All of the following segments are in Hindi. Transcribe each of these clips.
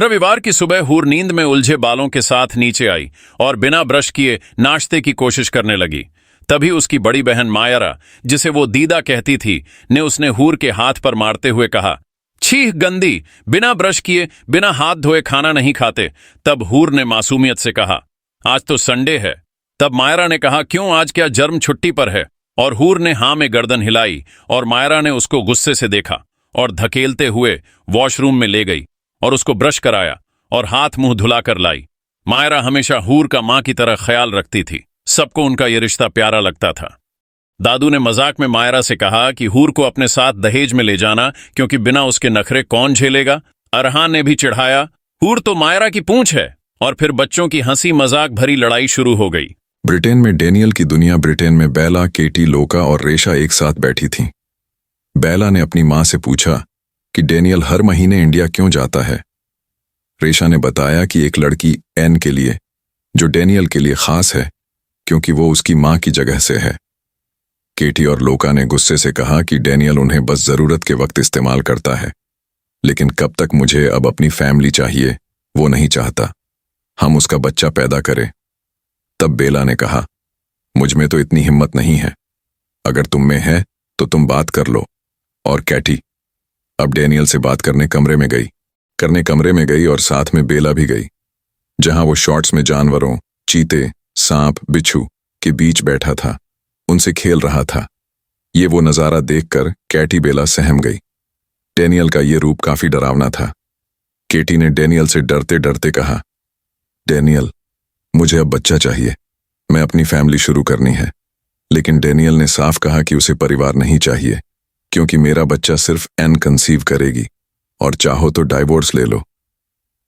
रविवार की सुबह हूर नींद में उलझे बालों के साथ नीचे आई और बिना ब्रश किए नाश्ते की कोशिश करने लगी। तभी उसकी बड़ी बहन मायरा, जिसे वो दीदा कहती थी, ने उसने हूर के हाथ पर मारते हुए कहा, छीह गंदी, बिना ब्रश किए बिना हाथ धोए खाना नहीं खाते। तब हूर ने मासूमियत से कहा, आज तो संडे है। तब मायरा ने कहा, क्यों, आज क्या जर्म छुट्टी पर है? और हूर ने हाँ में गर्दन हिलाई और मायरा ने उसको गुस्से से देखा और धकेलते हुए वॉशरूम में ले गई और उसको ब्रश कराया और हाथ मुंह धुलाकर लाई। मायरा हमेशा हूर का मां की तरह ख्याल रखती थी। सबको उनका यह रिश्ता प्यारा लगता था। दादू ने मजाक में मायरा से कहा कि हूर को अपने साथ दहेज में ले जाना, क्योंकि बिना उसके नखरे कौन झेलेगा। अरहान ने भी चिढ़ाया, हूर तो मायरा की पूंछ है। और फिर बच्चों की हंसी मजाक भरी लड़ाई शुरू हो गई। ब्रिटेन में डेनियल की दुनिया। ब्रिटेन में बेला, केटी, लोका और रेशा एक साथ बैठी थीं। बेला ने अपनी मां से पूछा कि डेनियल हर महीने इंडिया क्यों जाता है। रेशा ने बताया कि एक लड़की एन के लिए, जो डेनियल के लिए खास है क्योंकि वो उसकी मां की जगह से है। केटी और लोका ने गुस्से से कहा कि डेनियल उन्हें बस जरूरत के वक्त इस्तेमाल करता है, लेकिन कब तक मुझे अब अपनी फैमिली चाहिए वो नहीं चाहता। हम उसका बच्चा पैदा करें। तब बेला ने कहा, मुझ में तो इतनी हिम्मत नहीं है, अगर तुम में है तो तुम बात कर लो। और कैटी अब डेनियल से बात करने कमरे में गई और साथ में बेला भी गई, जहां वो शॉर्ट्स में जानवरों, चीते, सांप, बिच्छू के बीच बैठा था, उनसे खेल रहा था। ये वो नजारा देखकर कैटी बेला सहम गई। डेनियल का ये रूप काफी डरावना था। केटी ने डेनियल से डरते डरते कहा, डेनियल, मुझे अब बच्चा चाहिए, मैं अपनी फैमिली शुरू करनी है। लेकिन डेनियल ने साफ कहा कि उसे परिवार नहीं चाहिए, क्योंकि मेरा बच्चा सिर्फ एन कंसीव करेगी और चाहो तो डाइवोर्स ले लो।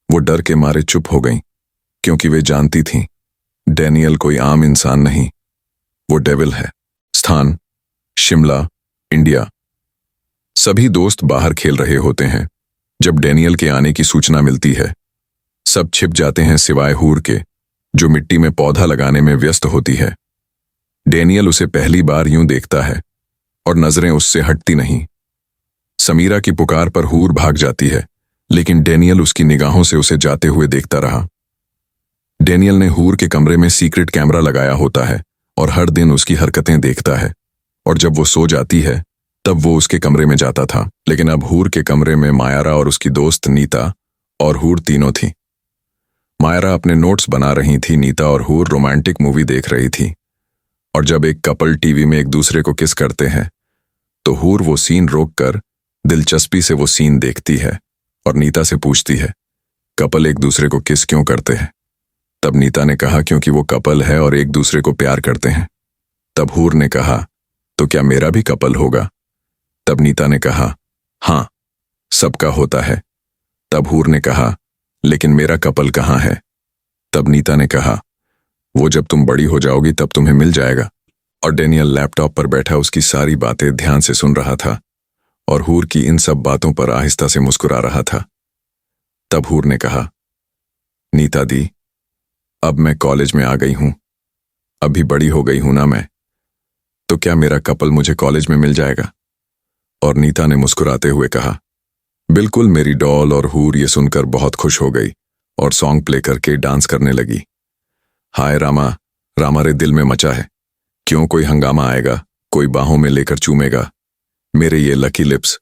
वो डर के मारे चुप हो गईं, क्योंकि वे जानती थीं डेनियल कोई आम इंसान नहीं, वो डेविल है। स्थान शिमला, इंडिया। सभी दोस्त बाहर खेल रहे होते हैं। जब डेनियल के आने की सूचना मिलती है, सब छिप जाते हैं सिवाय हूर के, जो मिट्टी में पौधा लगाने में व्यस्त होती है। डेनियल उसे पहली बार यूं देखता है और नजरें उससे हटती नहीं। समीरा की पुकार पर हूर भाग जाती है, लेकिन डेनियल उसकी निगाहों से उसे जाते हुए देखता रहा। डेनियल ने हूर के कमरे में सीक्रेट कैमरा लगाया होता है और हर दिन उसकी हरकतें देखता है, और जब वो सो जाती है तब वो उसके कमरे में जाता था। लेकिन अब हूर के कमरे में मायरा और उसकी दोस्त नीता और हूर तीनों थी। मायरा अपने नोट्स बना रही थी, नीता और हूर रोमांटिक मूवी देख रही थी। और जब एक कपल टीवी में एक दूसरे को किस करते हैं तो हूर वो सीन रोककर दिलचस्पी से वो सीन देखती है और नीता से पूछती है, कपल एक दूसरे को किस क्यों करते हैं? तब नीता ने कहा, क्योंकि वो कपल है और एक दूसरे को प्यार करते हैं। तब हूर ने कहा, तो क्या मेरा भी कपल होगा? तब नीता ने कहा, हाँ, सबका होता है। तब हूर ने कहा, लेकिन मेरा कपल कहाँ है? तब नीता ने कहा, वो जब तुम बड़ी हो जाओगी तब तुम्हें मिल जाएगा। और डेनियल लैपटॉप पर बैठा उसकी सारी बातें ध्यान से सुन रहा था और हूर की इन सब बातों पर आहिस्ता से मुस्कुरा रहा था। तब हूर ने कहा, नीता दी, अब मैं कॉलेज में आ गई हूं, अभी बड़ी हो गई हूं ना मैं, तो क्या मेरा कपल मुझे कॉलेज में मिल जाएगा? और नीता ने मुस्कुराते हुए कहा, बिल्कुल मेरी डॉल। और हूर ये सुनकर बहुत खुश हो गई और सॉन्ग प्ले करके डांस करने लगी। हाय रामा, रामा रे दिल में मचा है, क्यों कोई हंगामा आएगा, कोई बाहों में लेकर चूमेगा मेरे ये लकी लिप्स।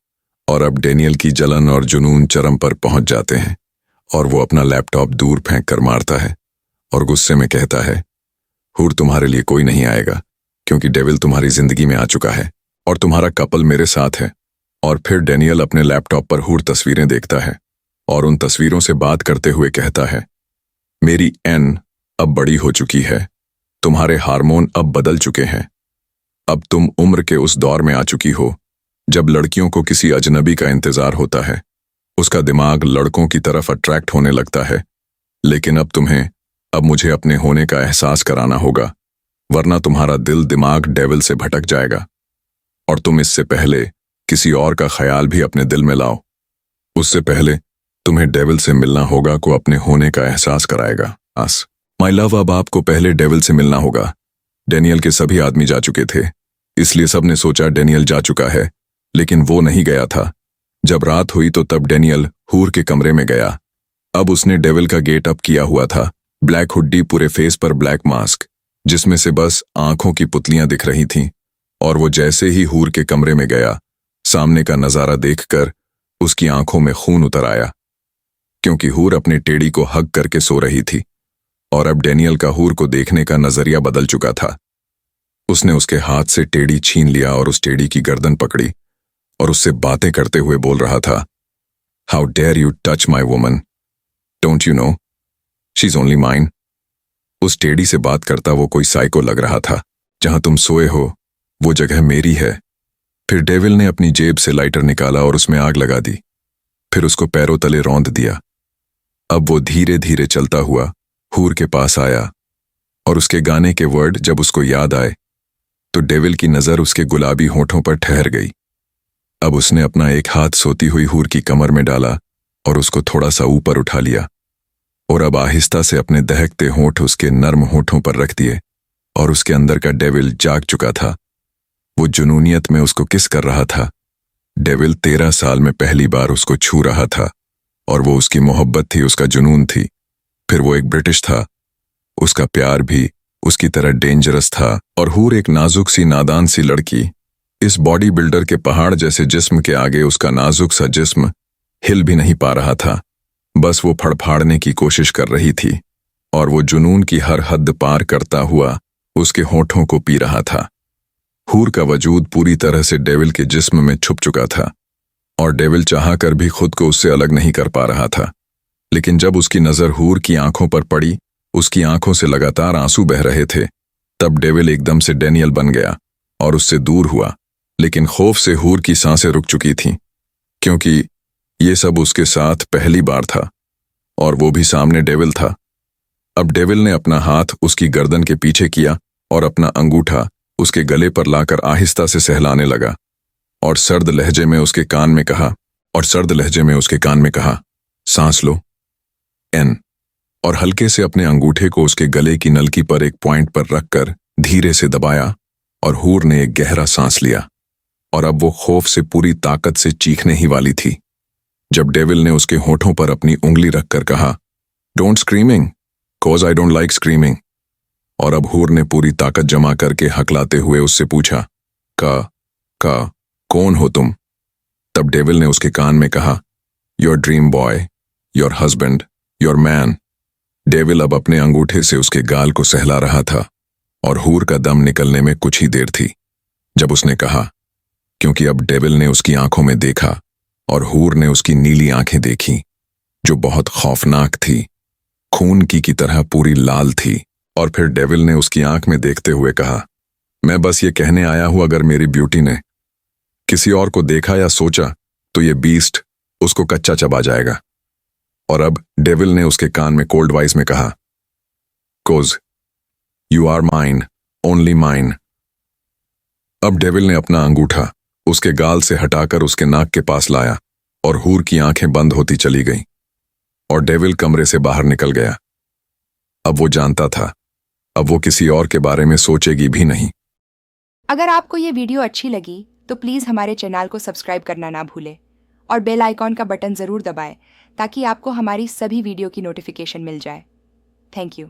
और अब डेनियल की जलन और जुनून चरम पर पहुंच जाते हैं और वो अपना लैपटॉप दूर फेंक कर मारता है और गुस्से में कहता है, हूर, तुम्हारे लिए कोई नहीं आएगा, क्योंकि डेविल तुम्हारी जिंदगी में आ चुका है और तुम्हारा कपल मेरे साथ है। और फिर डेनियल अपने लैपटॉप पर हूर तस्वीरें देखता है और उन तस्वीरों से बात करते हुए कहता है, मेरी एन अब बड़ी हो चुकी है, तुम्हारे हार्मोन अब बदल चुके हैं, अब तुम उम्र के उस दौर में आ चुकी हो जब लड़कियों को किसी अजनबी का इंतजार होता है, उसका दिमाग लड़कों की तरफ अट्रैक्ट होने लगता है। लेकिन अब मुझे अपने होने का एहसास कराना होगा, वरना तुम्हारा दिल दिमाग डेविल से भटक जाएगा और तुम इससे पहले किसी और का ख्याल भी अपने दिल में लाओ, उससे पहले तुम्हें डेविल से मिलना होगा को अपने होने का एहसास कराएगा। माय लव, अब आपको पहले डेविल से मिलना होगा। डेनियल के सभी आदमी जा चुके थे, इसलिए सबने सोचा डेनियल जा चुका है, लेकिन वो नहीं गया था। जब रात हुई तो तब डेनियल हूर के कमरे में गया अब उसने डेविल का गेट अप किया हुआ था, ब्लैक हुड्डी, पूरे फेस पर ब्लैक मास्क, जिसमें से बस आंखों की पुतलियां दिख रही थीं। और वो जैसे ही हूर के कमरे में गया, सामने का नजारा देखकर उसकी आंखों में खून उतर आया, क्योंकि हूर अपने टेढ़ी को हग करके सो रही थी और अब डेनियल का हूर को देखने का नजरिया बदल चुका था। उसने उसके हाथ से टेढ़ी छीन लिया और उस टेढ़ी की गर्दन पकड़ी और उससे बातें करते हुए बोल रहा था, how dare you touch my woman, don't you know she is only mine. उस टेढ़ी से बात करता वो कोई साइको लग रहा था। जहां तुम सोए हो वो जगह मेरी है। फिर डेविल ने अपनी जेब से लाइटर निकाला और उसमें आग लगा दी, फिर उसको पैरों तले रौंद दिया। अब वो धीरे धीरे चलता हुआ हूर के पास आया और उसके गाने के वर्ड जब उसको याद आए तो डेविल की नजर उसके गुलाबी होठों पर ठहर गई। अब उसने अपना एक हाथ सोती हुई हूर की कमर में डाला और उसको थोड़ा सा ऊपर उठा लिया और अब आहिस्ता से अपने दहकते होंठ उसके नर्म होठों पर रख दिए और उसके अंदर का डेविल जाग चुका था। वो जुनूनियत में उसको किस कर रहा था। डेविल 13 साल में पहली बार उसको छू रहा था और वो उसकी मोहब्बत थी, उसका जुनून थी। फिर वो एक ब्रिटिश था, उसका प्यार भी उसकी तरह डेंजरस था। और हूर एक नाजुक सी नादान सी लड़की, इस बॉडी बिल्डर के पहाड़ जैसे जिस्म के आगे उसका नाजुक सा जिस्म हिल भी नहीं पा रहा था। बस वो फड़फाड़ने की कोशिश कर रही थी और वो जुनून की हर हद पार करता हुआ उसके होठों को पी रहा था। हूर का वजूद पूरी तरह से डेविल के जिस्म में छुप चुका था और डेविल चाहकर भी खुद को उससे अलग नहीं कर पा रहा था। लेकिन जब उसकी नजर हूर की आंखों पर पड़ी, उसकी आंखों से लगातार आंसू बह रहे थे, तब डेविल एकदम से डेनियल बन गया और उससे दूर हुआ। लेकिन खौफ से हूर की सांसें रुक चुकी थीं, क्योंकि ये सब उसके साथ पहली बार था और वो भी सामने डेविल था। अब डेविल ने अपना हाथ उसकी गर्दन के पीछे किया और अपना अंगूठा उसके गले पर लाकर आहिस्ता से सहलाने लगा और सर्द लहजे में उसके कान में कहा, सांस लो एन, और हल्के से अपने अंगूठे को उसके गले की नलकी पर एक पॉइंट पर रखकर धीरे से दबाया और हूर ने एक गहरा सांस लिया और अब वो खौफ से पूरी ताकत से चीखने ही वाली थी जब डेविल ने उसके होठों पर अपनी उंगली रखकर कहा, don't screaming cause I don't like screaming. और अब हूर ने पूरी ताकत जमा करके हकलाते हुए उससे पूछा, का कौन हो तुम? तब डेविल ने उसके कान में कहा, your dream boy, your husband, your man. Devil अब अपने अंगूठे से उसके गाल को सहला रहा था और हूर का दम निकलने में कुछ ही देर थी जब उसने कहा, क्योंकि अब डेविल ने उसकी आंखों में देखा और हूर ने उसकी नीली आंखें देखी जो बहुत खौफनाक थी, खून की तरह पूरी लाल थी। और फिर डेविल ने उसकी आंख में देखते हुए कहा, मैं बस ये कहने आया हूं, अगर मेरी ब्यूटी ने किसी और को देखा या सोचा तो ये बीस्ट उसको कच्चा चबा जाएगा। और अब डेविल ने उसके कान में कोल्ड वॉइस में कहा, cause you are mine, only mine. अब डेविल ने अपना अंगूठा उसके गाल से हटाकर उसके नाक के पास लाया और हूर की आंखें बंद होती चली गईं और डेविल कमरे से बाहर निकल गया। अब वो जानता था, अब वो किसी और के बारे में सोचेगी भी नहीं। अगर आपको ये वीडियो अच्छी लगी तो प्लीज़ हमारे चैनल को सब्सक्राइब करना ना भूलें और बेल आइकॉन का बटन ज़रूर दबाएं ताकि आपको हमारी सभी वीडियो की नोटिफिकेशन मिल जाए। Thank you.